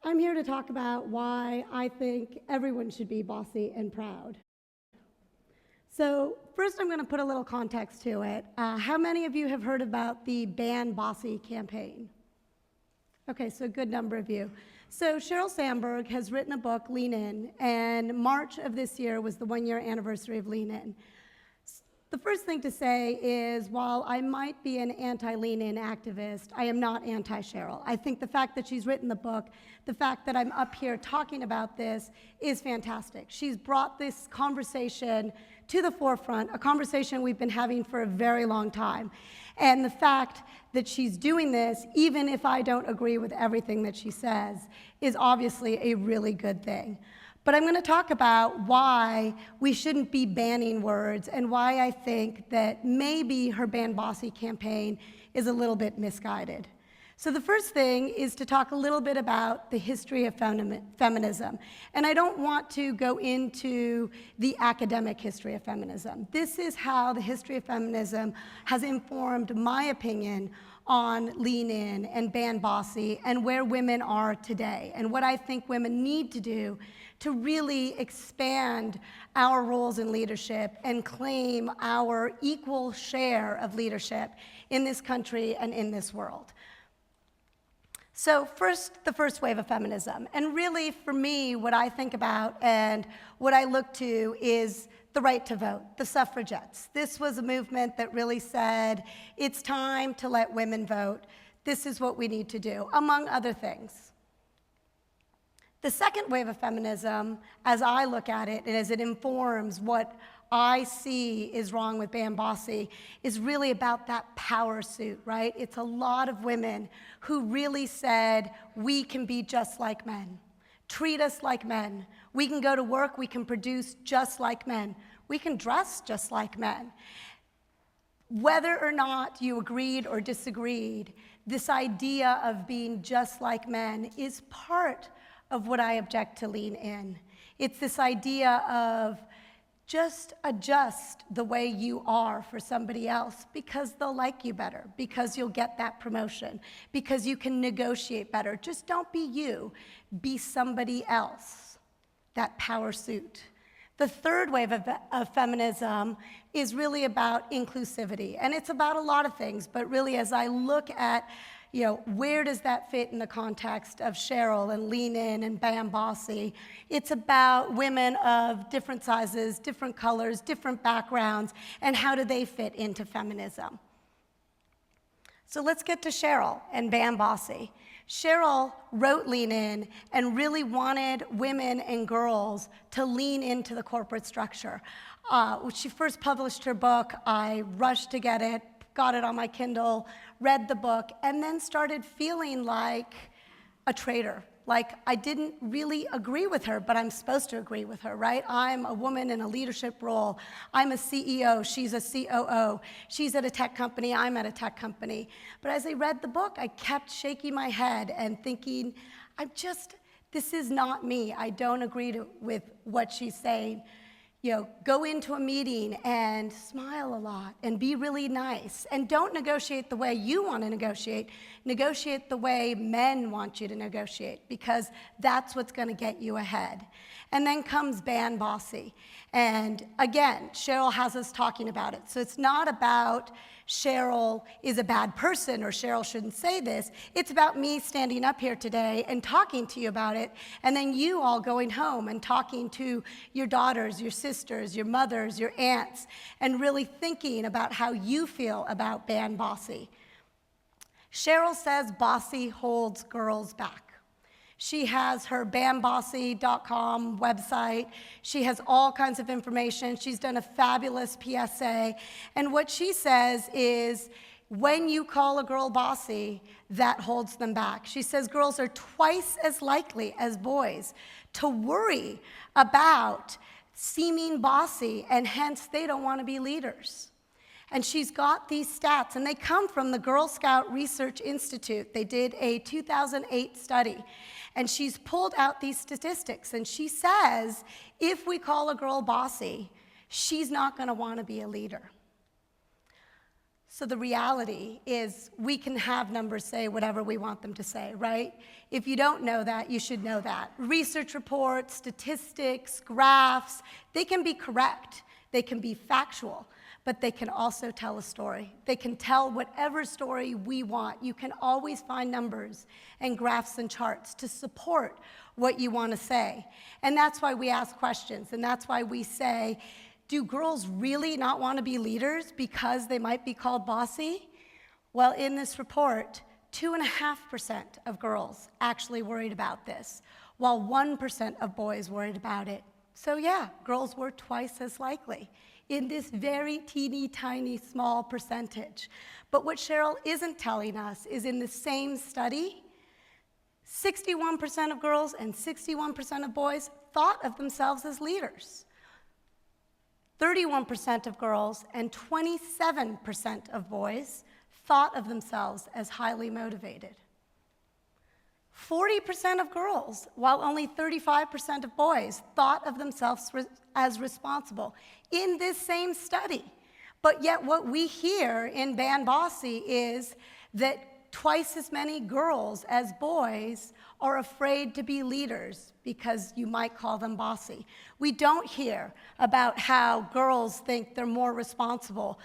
I'm here to talk about why I think everyone should be bossy and proud. So first I'm going to put a little context to it. How many of you have heard about the Ban Bossy campaign? Okay, so a good number of you. So Sheryl Sandberg has written a book, Lean In, and March of this year was the one-year anniversary of Lean In. The first thing to say is, while I might be an anti-Lean In activist, I am not anti-Sheryl. I think the fact that she's written the book, the fact that I'm up here talking about this is fantastic. She's brought this conversation to the forefront, a conversation we've been having for a very long time. And the fact that she's doing this, even if I don't agree with everything that she says, is obviously a really good thing. But I'm going to talk about why we shouldn't be banning words and why I think that maybe her Ban Bossy campaign is a little bit misguided. So the first thing is to talk a little bit about the history of feminism. And I don't want to go into the academic history of feminism. This is how the history of feminism has informed my opinion on Lean In and Ban Bossy and where women are today and what I think women need to do to really expand our roles in leadership and claim our equal share of leadership in this country and in this world. So first, the first wave of feminism. And really, for me, what I think about and what I look to is the right to vote, the suffragettes. This was a movement that really said, it's time to let women vote. This is what we need to do, among other things. The second wave of feminism, as I look at it and as it informs what I see is wrong with Ban Bossy, is really about that power suit, right? It's a lot of women who really said, we can be just like men. Treat us like men. We can go to work, we can produce just like men. We can dress just like men. Whether or not you agreed or disagreed, this idea of being just like men is part of what I object to Lean In. It's this idea of just adjust the way you are for somebody else because they'll like you better, because you'll get that promotion, because you can negotiate better. Just don't be you, be somebody else, that power suit. The third wave of feminism is really about inclusivity, and it's about a lot of things, but really as I look at where does that fit in the context of Sheryl and Lean In and Ban Bossy? It's about women of different sizes, different colors, different backgrounds, and how do they fit into feminism? So let's get to Sheryl and Ban Bossy. Sheryl wrote Lean In and really wanted women and girls to lean into the corporate structure. When she first published her book, I rushed to get it, got it on my Kindle, read the book, and then started feeling like a traitor. Like I didn't really agree with her, but I'm supposed to agree with her, right? I'm a woman in a leadership role. I'm a CEO, she's a COO. She's at a tech company, I'm at a tech company. But as I read the book, I kept shaking my head and thinking, this is not me. I don't agree with what she's saying. Go into a meeting and smile a lot and be really nice. And don't negotiate the way you want to negotiate. Negotiate the way men want you to negotiate, because that's what's going to get you ahead. And then comes Ban Bossy. And again, Sheryl has us talking about it. So it's not about Sheryl is a bad person or Sheryl shouldn't say this. It's about me standing up here today and talking to you about it, and then you all going home and talking to your daughters, your sisters, your mothers, your aunts, and really thinking about how you feel about Ban Bossy. Sheryl says Bossy holds girls back. She has her banbossy.com website. She has all kinds of information. She's done a fabulous PSA. And what she says is, when you call a girl bossy, that holds them back. She says girls are twice as likely as boys to worry about seeming bossy, and hence they don't want to be leaders. And she's got these stats, and they come from the Girl Scout Research Institute. They did a 2008 study, and she's pulled out these statistics, and she says, if we call a girl bossy, she's not going to want to be a leader. So the reality is we can have numbers say whatever we want them to say, right? If you don't know that, you should know that. Research reports, statistics, graphs, they can be correct. They can be factual, but they can also tell a story. They can tell whatever story we want. You can always find numbers and graphs and charts to support what you want to say. And that's why we ask questions, and that's why we say, do girls really not want to be leaders because they might be called bossy? Well, in this report, 2.5% of girls actually worried about this, while 1% of boys worried about it. So yeah, girls were twice as likely in this very teeny tiny small percentage. But what Cheryl isn't telling us is in the same study, 61% of girls and 61% of boys thought of themselves as leaders. 31% of girls and 27% of boys thought of themselves as highly motivated. 40% of girls, while only 35% of boys, thought of themselves as responsible in this same study. But yet what we hear in Ban Bossy is that twice as many girls as boys are afraid to be leaders because you might call them bossy. We don't hear about how girls think they're more responsible,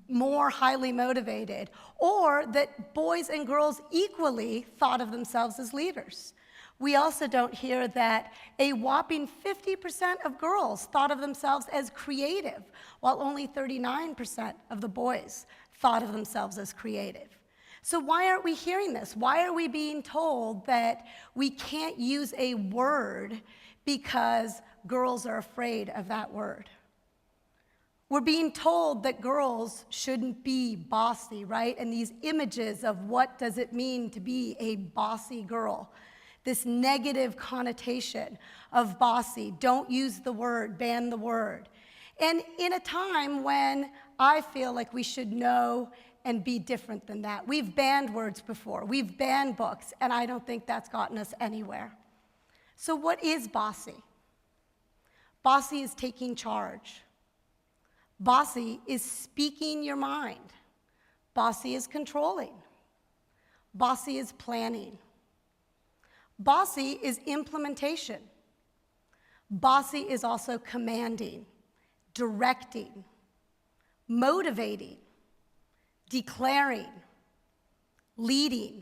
more highly motivated, or that boys and girls equally thought of themselves as leaders. We also don't hear that a whopping 50% of girls thought of themselves as creative, while only 39% of the boys thought of themselves as creative. So why aren't we hearing this? Why are we being told that we can't use a word because girls are afraid of that word? We're being told that girls shouldn't be bossy, right? And these images of what does it mean to be a bossy girl, this negative connotation of bossy, don't use the word, ban the word. And in a time when I feel like we should know and be different than that. We've banned words before, we've banned books, and I don't think that's gotten us anywhere. So what is bossy? Bossy is taking charge. Bossy is speaking your mind. Bossy is controlling. Bossy is planning. Bossy is implementation. Bossy is also commanding, directing, motivating, declaring, leading.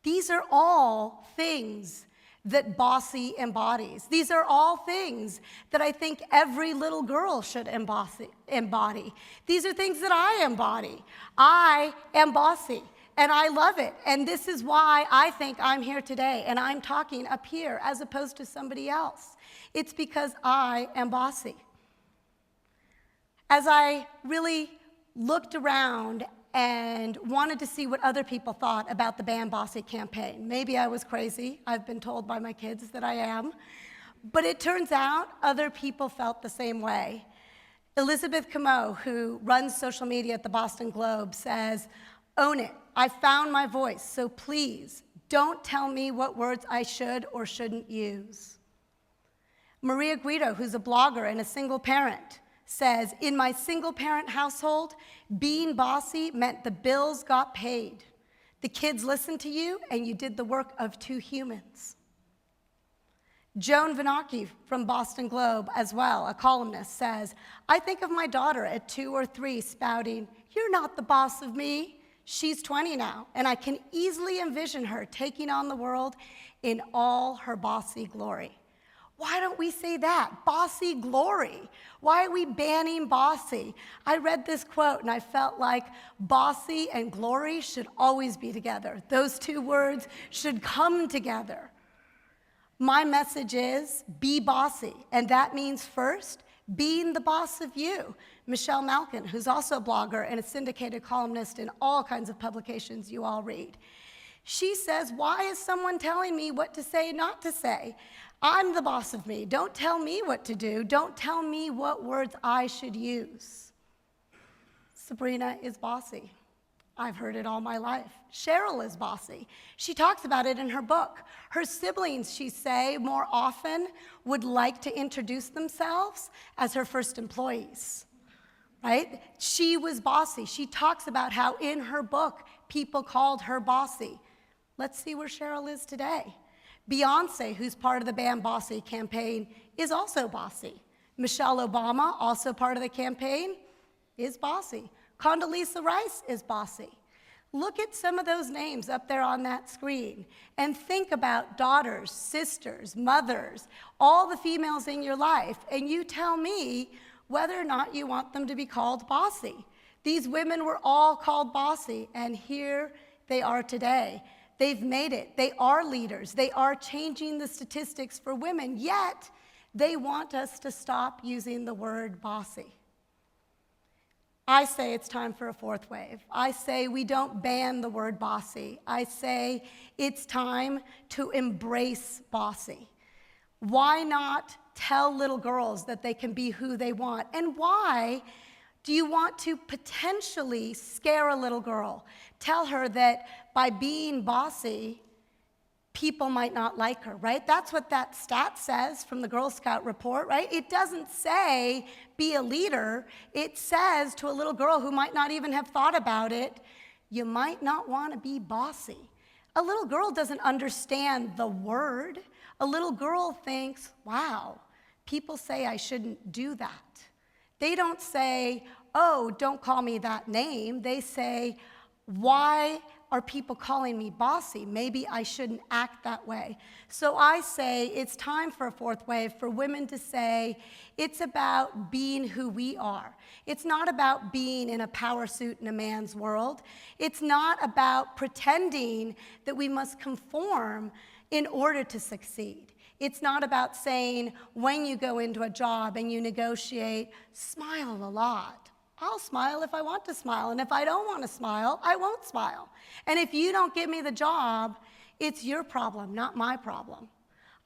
These are all things that bossy embodies. These are all things that I think every little girl should embody. These are things that I embody. I am bossy, and I love it. And this is why I think I'm here today, and I'm talking up here as opposed to somebody else. It's because I am bossy. As I really looked around and wanted to see what other people thought about the Ban Bossy campaign. Maybe I was crazy. I've been told by my kids that I am. But it turns out other people felt the same way. Elizabeth Commtouch, who runs social media at the Boston Globe, says, "Own it. I found my voice, so please don't tell me what words I should or shouldn't use." Maria Guido, who's a blogger and a single parent, says, "In my single-parent household, being bossy meant the bills got paid. The kids listened to you, and you did the work of two humans." Joan Vanocchi from Boston Globe, as well, a columnist, says, "I think of my daughter at 2 or 3 spouting, 'You're not the boss of me.' She's 20 now, and I can easily envision her taking on the world in all her bossy glory." Why don't we say that? Bossy glory. Why are we banning bossy? I read this quote and I felt like bossy and glory should always be together. Those two words should come together. My message is be bossy, and that means first, being the boss of you. Michelle Malkin, who's also a blogger and a syndicated columnist in all kinds of publications you all read. She says, "Why is someone telling me what to say, not to say? I'm the boss of me. Don't tell me what to do. Don't tell me what words I should use." Sabrina is bossy. I've heard it all my life. Cheryl is bossy. She talks about it in her book. Her siblings, she say, more often would like to introduce themselves as her first employees. right? She was bossy. She talks about how in her book, people called her bossy. Let's see where Cheryl is today. Beyonce, who's part of the Ban Bossy campaign, is also bossy. Michelle Obama, also part of the campaign, is bossy. Condoleezza Rice is bossy. Look at some of those names up there on that screen and think about daughters, sisters, mothers, all the females in your life, and you tell me whether or not you want them to be called bossy. These women were all called bossy, and here they are today. They've made it. They are leaders. They are changing the statistics for women, yet they want us to stop using the word bossy. I say it's time for a fourth wave. I say we don't ban the word bossy. I say it's time to embrace bossy. Why not tell little girls that they can be who they want? And why do you want to potentially scare a little girl? Tell her that by being bossy, people might not like her, right? That's what that stat says from the Girl Scout report, right? It doesn't say be a leader. It says to a little girl who might not even have thought about it, you might not want to be bossy. A little girl doesn't understand the word. A little girl thinks, wow, people say I shouldn't do that. They don't say, oh, don't call me that name. They say, why are people calling me bossy? Maybe I shouldn't act that way. So I say it's time for a fourth wave for women to say it's about being who we are. It's not about being in a power suit in a man's world. It's not about pretending that we must conform in order to succeed. It's not about saying when you go into a job and you negotiate, smile a lot. I'll smile if I want to smile, and if I don't want to smile, I won't smile. And if you don't give me the job, it's your problem, not my problem.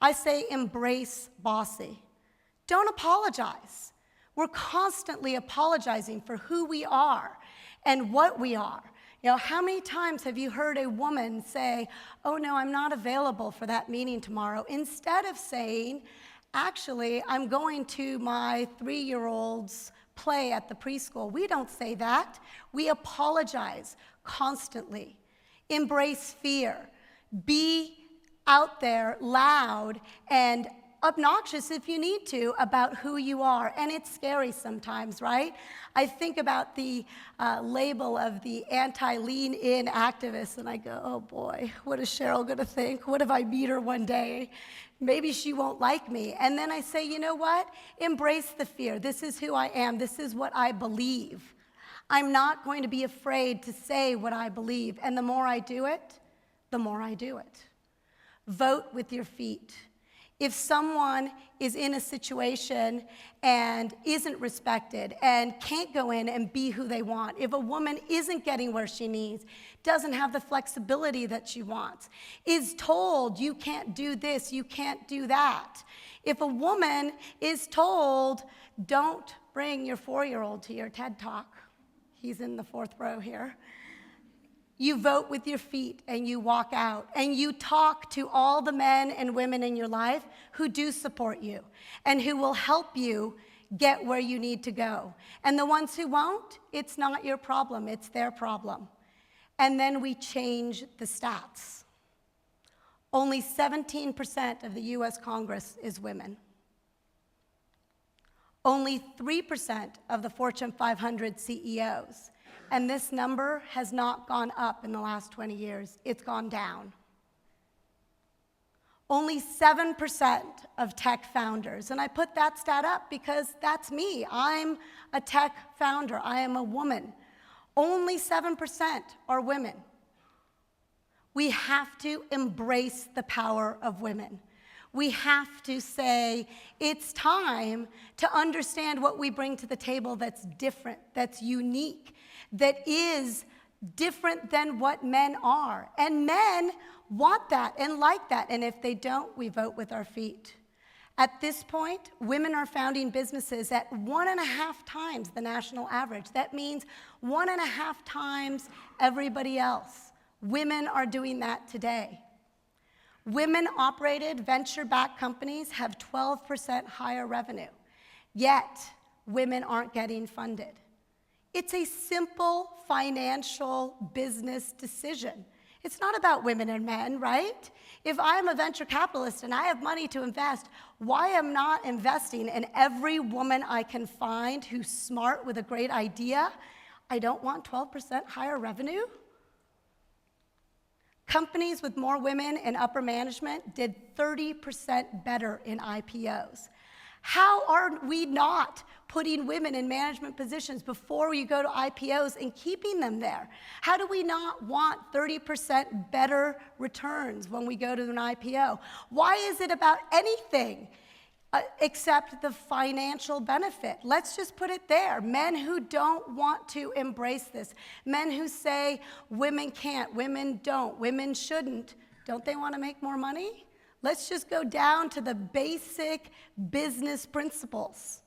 I say embrace bossy. Don't apologize. We're constantly apologizing for who we are and what we are. You know, how many times have you heard a woman say, oh no, I'm not available for that meeting tomorrow, instead of saying, actually, I'm going to my 3-year-old's play at the preschool. We don't say that. We apologize constantly. Embrace fear. Be out there loud and obnoxious if you need to about who you are. And it's scary sometimes, right? I think about the label of the anti-lean-in activist, and I go, oh boy, what is Cheryl going to think? What if I meet her one day? Maybe she won't like me. And then I say, you know what? Embrace the fear. This is who I am. This is what I believe. I'm not going to be afraid to say what I believe. And the more I do it, the more I do it. Vote with your feet. If someone is in a situation and isn't respected and can't go in and be who they want, if a woman isn't getting where she needs, doesn't have the flexibility that she wants, is told you can't do this, you can't do that. If a woman is told, don't bring your 4-year-old to your TED Talk, he's in the 4th row here. You vote with your feet and you walk out and you talk to all the men and women in your life who do support you and who will help you get where you need to go. And the ones who won't, it's not your problem, it's their problem. And then we change the stats. Only 17% of the US Congress is women. Only 3% of the Fortune 500 CEOs. And this number has not gone up in the last 20 years. It's gone down. Only 7% of tech founders, and I put that stat up because that's me. I'm a tech founder. I am a woman. Only 7% are women. We have to embrace the power of women. We have to say, it's time to understand what we bring to the table that's different, that's unique, that is different than what men are. And men want that and like that. And if they don't, we vote with our feet. At this point, women are founding businesses at 1.5 times the national average. That means 1.5 times everybody else. Women are doing that today. Women-operated venture-backed companies have 12% higher revenue, yet women aren't getting funded. It's a simple financial business decision. It's not about women and men, right? If I'm a venture capitalist and I have money to invest, why am I not investing in every woman I can find who's smart with a great idea? I don't want 12% higher revenue. Companies with more women in upper management did 30% better in IPOs. How are we not putting women in management positions before we go to IPOs and keeping them there? How do we not want 30% better returns when we go to an IPO? Why is it about anything except the financial benefit? Let's just put it there. Men who don't want to embrace this, men who say women can't, women don't, women shouldn't, don't they want to make more money? Let's just go down to the basic business principles.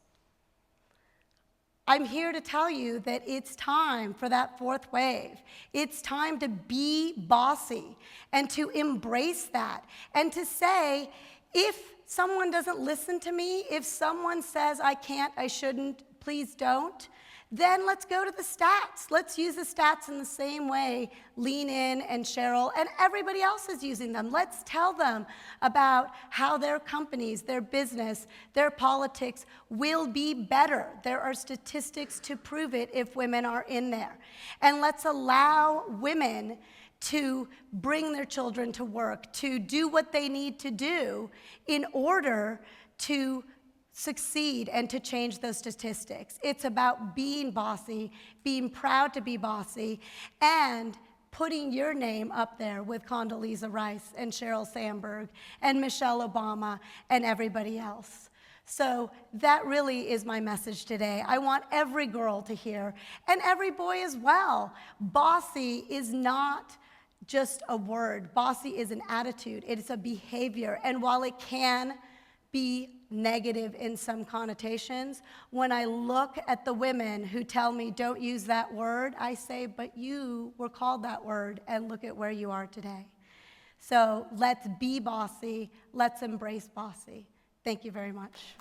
I'm here to tell you that it's time for that fourth wave. It's time to be bossy and to embrace that and to say, if someone doesn't listen to me, if someone says I can't, I shouldn't, please don't, then let's go to the stats. Let's use the stats in the same way Lean In and Cheryl and everybody else is using them. Let's tell them about how their companies, their business, their politics will be better. There are statistics to prove it if women are in there. And let's allow women to bring their children to work, to do what they need to do in order to succeed and to change those statistics. It's about being bossy, being proud to be bossy, and putting your name up there with Condoleezza Rice and Sheryl Sandberg and Michelle Obama and everybody else. So that really is my message today. I want every girl to hear, and every boy as well. Bossy is not just a word. Bossy is an attitude. It is a behavior. And while it can be negative in some connotations, when I look at the women who tell me don't use that word, I say, but you were called that word, and look at where you are today. So let's be bossy. Let's embrace bossy. Thank you very much.